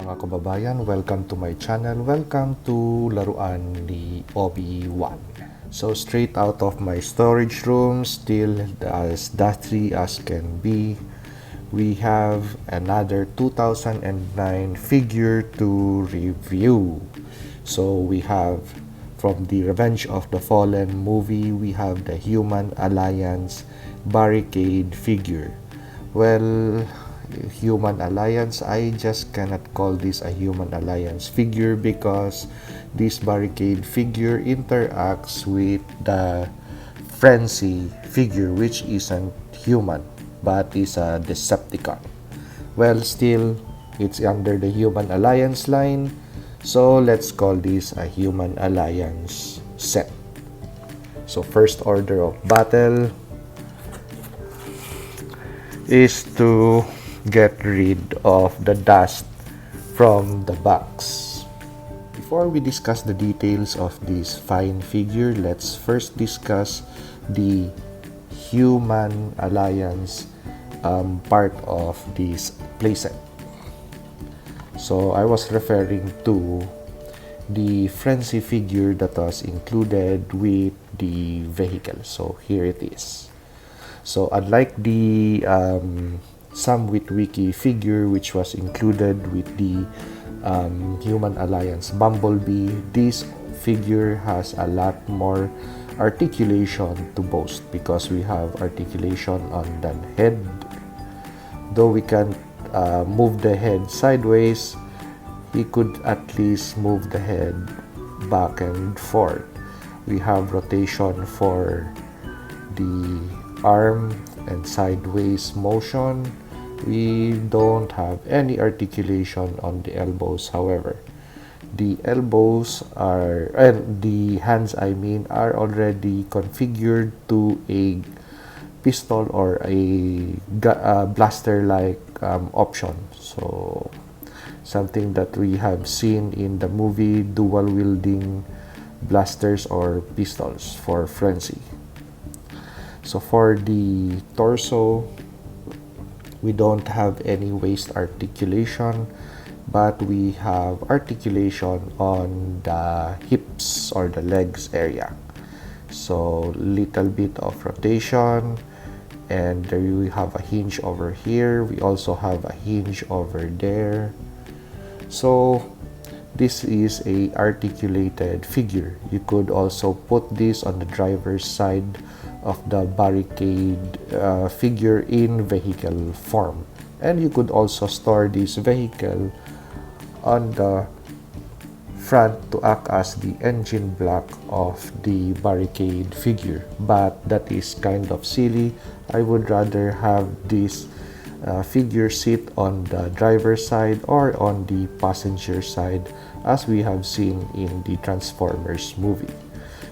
Mga kababayan, welcome to my channel. Welcome to Laruan ni Obi-Wan. So straight out of my storage room, still as dusty as can be, we have another 2009 figure to review. So we have from the Revenge of the Fallen movie, we have the Human Alliance Barricade figure. Well, Human Alliance, I just cannot call this a Human Alliance figure because this Barricade figure interacts with the Frenzy figure, which isn't human but is a Decepticon. Well, still, it's under the Human Alliance line, so let's call this a Human Alliance set. So first order of battle is to get rid of the dust from the box. Before we discuss the details of this fine figure, let's first discuss the Human Alliance part of this playset. So I was referring to the Frenzy figure that was included with the vehicle. So here it is. So unlike the Some Wiki figure which was included with the Human Alliance Bumblebee, this figure has a lot more articulation to boast because we have articulation on the head. Though we can move the head sideways, he could at least move the head back and forth. We have rotation for the arm and sideways motion. We don't have any articulation on the elbows. However, the elbows are and the hands are already configured to a pistol or a blaster like option. So something that we have seen in the movie, dual wielding blasters or pistols for Frenzy. So for the torso, we don't have any waist articulation, but we have articulation on the hips or the legs area. So little bit of rotation, and there we have a hinge over here. We also have a hinge over there. So this is a articulated figure. You could also put this on the driver's side of the Barricade figure in vehicle form, and you could also store this vehicle on the front to act as the engine block of the Barricade figure, but that is kind of silly. I would rather have this figure sit on the driver's side or on the passenger side, as we have seen in the Transformers movie.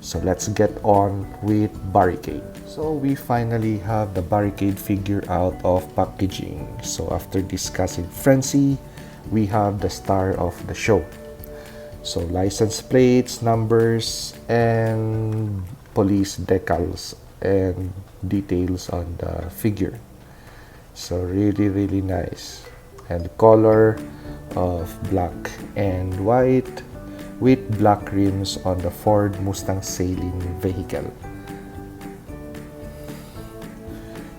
So let's get on with Barricade. So we finally have the Barricade figure out of packaging. So after discussing Frenzy, we have the star of the show. So license plates, numbers, and police decals and details on the figure. So really nice. And color of black and white with black rims on the Ford Mustang sailing vehicle.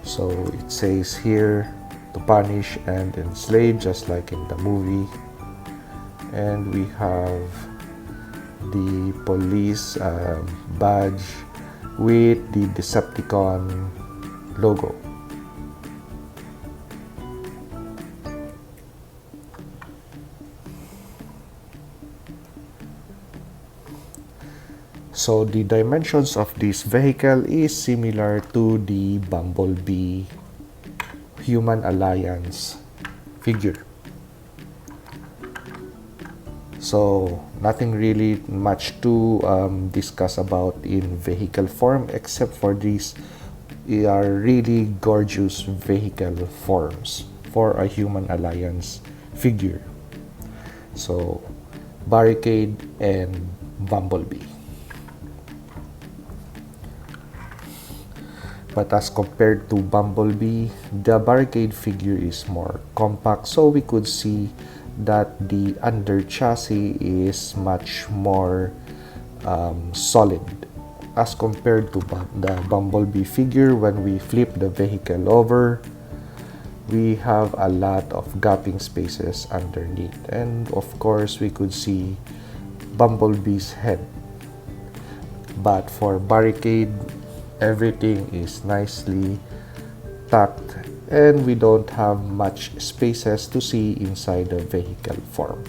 So it says here, to punish and enslave, just like in the movie. And we have the police badge with the Decepticon logo. So the dimensions of this vehicle is similar to the Bumblebee Human Alliance figure. So nothing really much to discuss about in vehicle form, except for these are really gorgeous vehicle forms for a Human Alliance figure. So Barricade and Bumblebee. But as compared to Bumblebee, the Barricade figure is more compact, so we could see that the under chassis is much more solid as compared to the Bumblebee figure. When we flip the vehicle over, we have a lot of gapping spaces underneath, and of course we could see Bumblebee's head. But for Barricade, everything is nicely tucked and we don't have much spaces to see inside the vehicle form.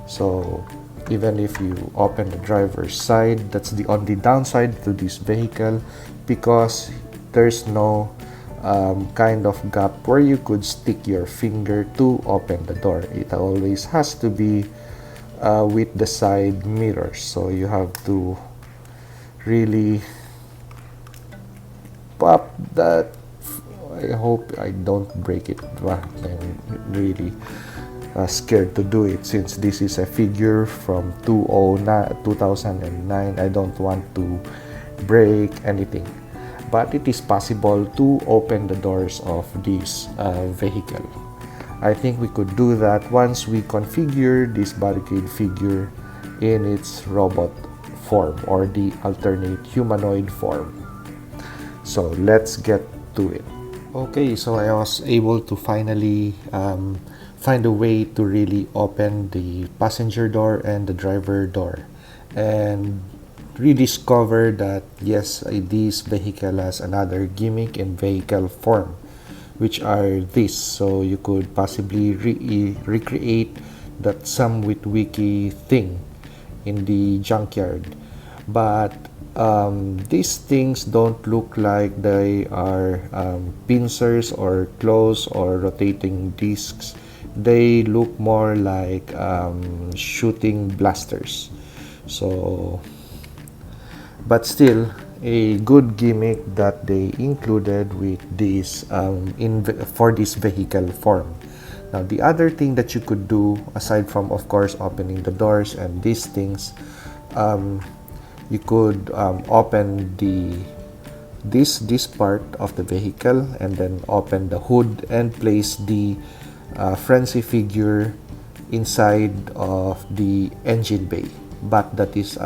So even if you open the driver's side, that's the only downside to this vehicle, because there's no kind of gap where you could stick your finger to open the door. It always has to be with the side mirrors, so you have to really pop that. I hope I don't break it. I'm really scared to do it, since this is a figure from 2009. I don't want to break anything, but it is possible to open the doors of this vehicle. I think we could do that once we configure this Barricade figure in its robot form or the alternate humanoid form. So let's get to it. Okay, so I was able to finally find a way to really open the passenger door and the driver door, and rediscover that yes, this vehicle has another gimmick in vehicle form, which are this. So you could possibly recreate that some with wiki thing in the junkyard, but these things don't look like they are pincers or claws or rotating discs. They look more like shooting blasters. So, but still a good gimmick that they included with this for this vehicle form. Now the other thing that you could do, aside from of course opening the doors and these things, you could open this part of the vehicle and then open the hood and place the Frenzy figure inside of the engine bay. But that is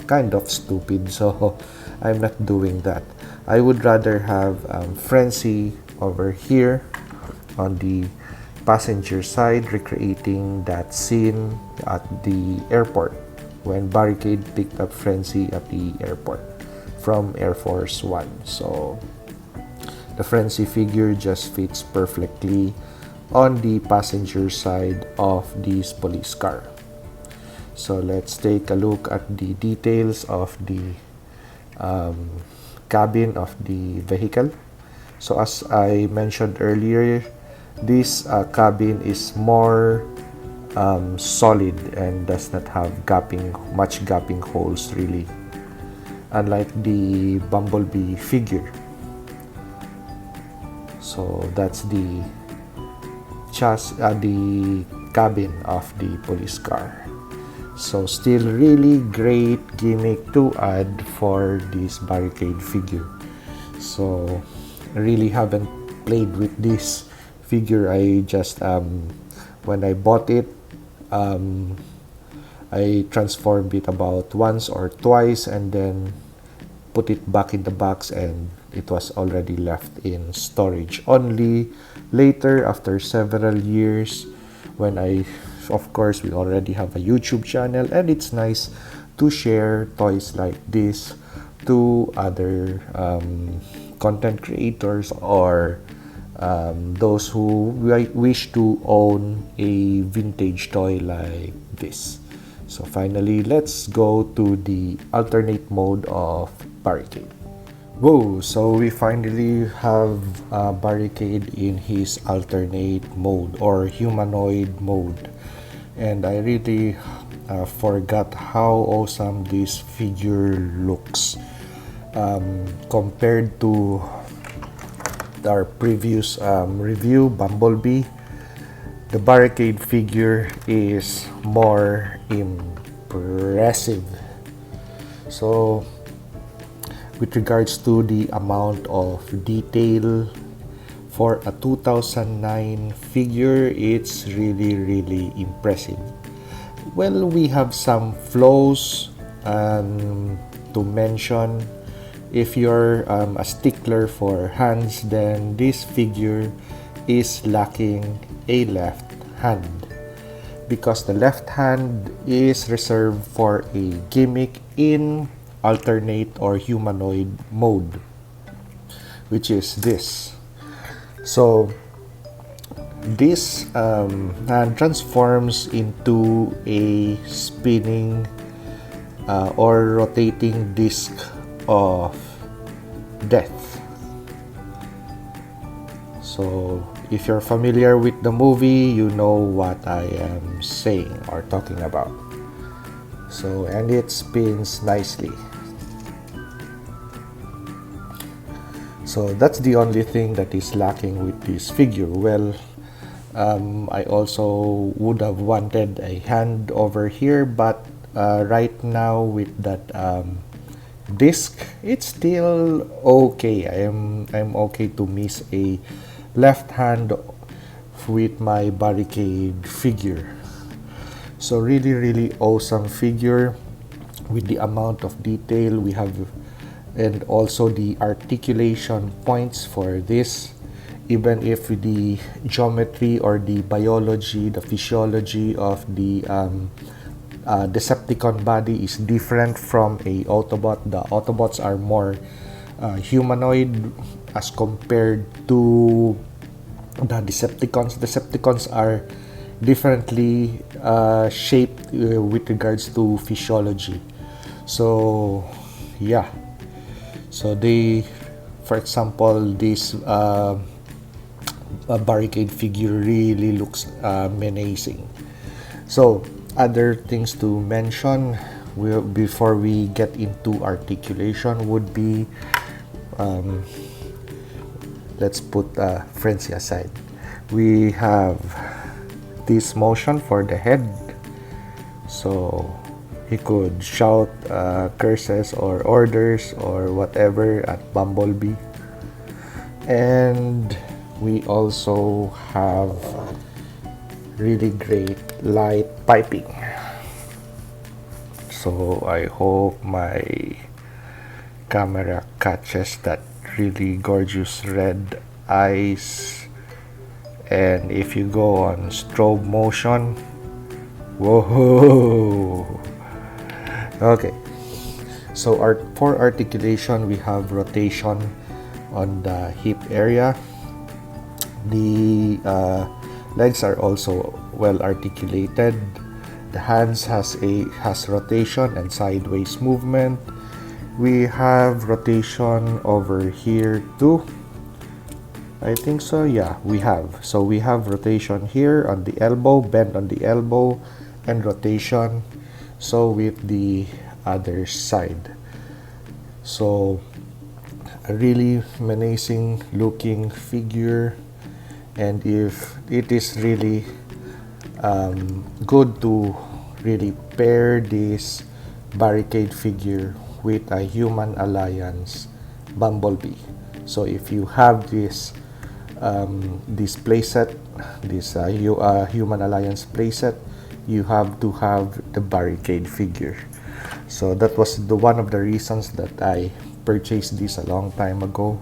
kind of stupid, so I'm not doing that. I would rather have Frenzy over here on the passenger side, recreating that scene at the airport when Barricade picked up Frenzy at the airport from Air Force One. So the Frenzy figure just fits perfectly on the passenger side of this police car. So let's take a look at the details of the cabin of the vehicle. So as I mentioned earlier, this cabin is more solid and does not have much gapping holes really, unlike the Bumblebee figure. So that's the cabin of the police car. So still really great gimmick to add for this Barricade figure. So I really haven't played with this figure. I just when I bought it, I transformed it about once or twice and then put it back in the box, and it was already left in storage. Only later, after several years, when of course we already have a YouTube channel, and it's nice to share toys like this to other content creators or those who wish to own a vintage toy like this. So finally, let's go to the alternate mode of Barricade. Whoa, so we finally have Barricade in his alternate mode or humanoid mode, and I really forgot how awesome this figure looks compared to our previous review, Bumblebee. The Barricade figure is more impressive. So with regards to the amount of detail For a 2009 figure, it's really impressive. Well, we have some flaws to mention. If you're a stickler for hands, then this figure is lacking a left hand, because the left hand is reserved for a gimmick in alternate or humanoid mode, which is this. So this hand transforms into a spinning or rotating disc of death. So if you're familiar with the movie, you know what I am saying or talking about. So, and it spins nicely. So that's the only thing that is lacking with this figure. Well, I also would have wanted a hand over here, but right now with that disc, it's still okay. I'm okay to miss a left hand with my Barricade figure. So really awesome figure with the amount of detail we have, and also the articulation points for this. Even if the geometry or the biology, the physiology of the Decepticon body is different from a Autobot. The Autobots are more humanoid as compared to the Decepticons. Decepticons are differently shaped with regards to physiology. So yeah, so they, for example, this Barricade figure really looks menacing. So other things to mention before we get into articulation would be, let's put frenzy aside. We have this motion for the head, so he could shout curses or orders or whatever at Bumblebee. And we also have really great light piping. So I hope my camera catches that really gorgeous red eyes. And if you go on strobe motion, whoa. Okay, so for articulation, we have rotation on the hip area. The legs are also well articulated. The hands has rotation and sideways movement. We have rotation over here too. I think so, yeah, we have. So we have rotation here on the elbow, bend on the elbow, and rotation so with the other side. So a really menacing looking figure, and if it is really good to really pair this Barricade figure with a Human Alliance Bumblebee. So if you have this playset, this Human Alliance playset, you have to have the Barricade figure. So that was one of the reasons that I purchased this a long time ago,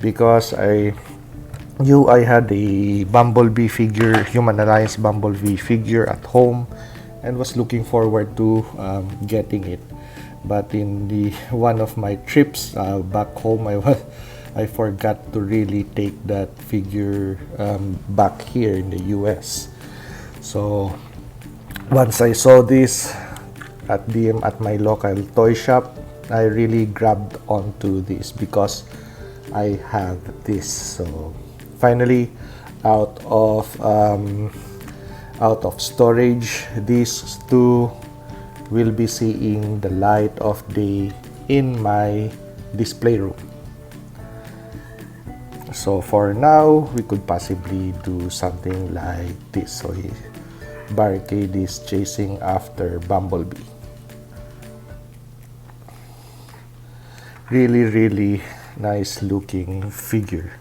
because I had a Bumblebee figure, Human Alliance Bumblebee figure at home, and was looking forward to getting it. But in one of my trips back home, I forgot to really take that figure back here in the US. So once I saw this at my local toy shop, I really grabbed onto this because I have this. So finally, out of storage, these two will be seeing the light of day in my display room. So for now, we could possibly do something like this. So Barricade is chasing after Bumblebee. Really nice looking figure.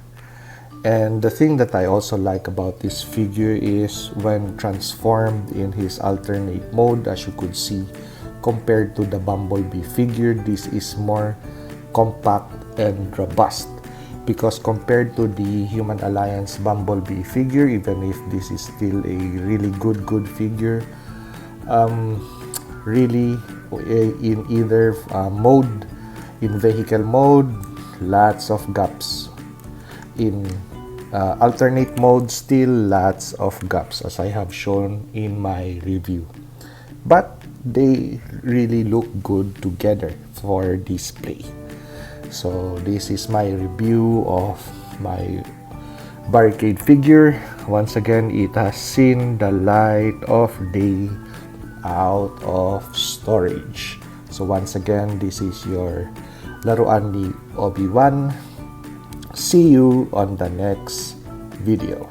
And the thing that I also like about this figure is when transformed in his alternate mode, as you could see, compared to the Bumblebee figure, this is more compact and robust. Because compared to the Human Alliance Bumblebee figure, even if this is still a really good figure, really in either mode, in vehicle mode, lots of gaps. In alternate mode, still lots of gaps, as I have shown in my review. But they really look good together for display. So this is my review of my Barricade figure. Once again, it has seen the light of day out of storage. So once again, this is your Laruan ni Obi-Wan. See you on the next video.